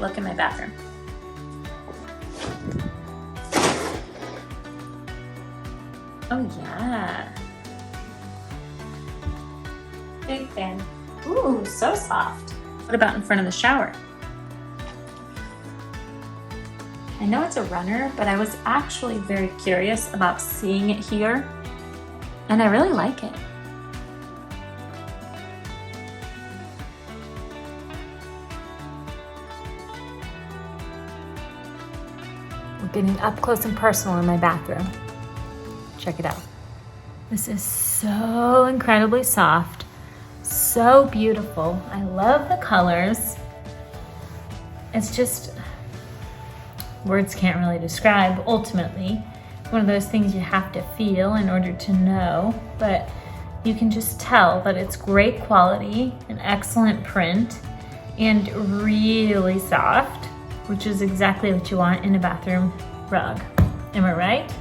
look in my bathroom. Oh yeah. Big fan. Ooh, so soft. What about in front of the shower? I know it's a runner, but I was actually very curious about seeing it here, and I really like it. We're getting up close and personal in my bathroom. Check it out. This is so incredibly soft, so beautiful. I love the colors. It's just, words can't really describe, ultimately. One of those things you have to feel in order to know, but you can just tell that it's great quality, an excellent print, and really soft, which is exactly what you want in a bathroom rug. Am I right?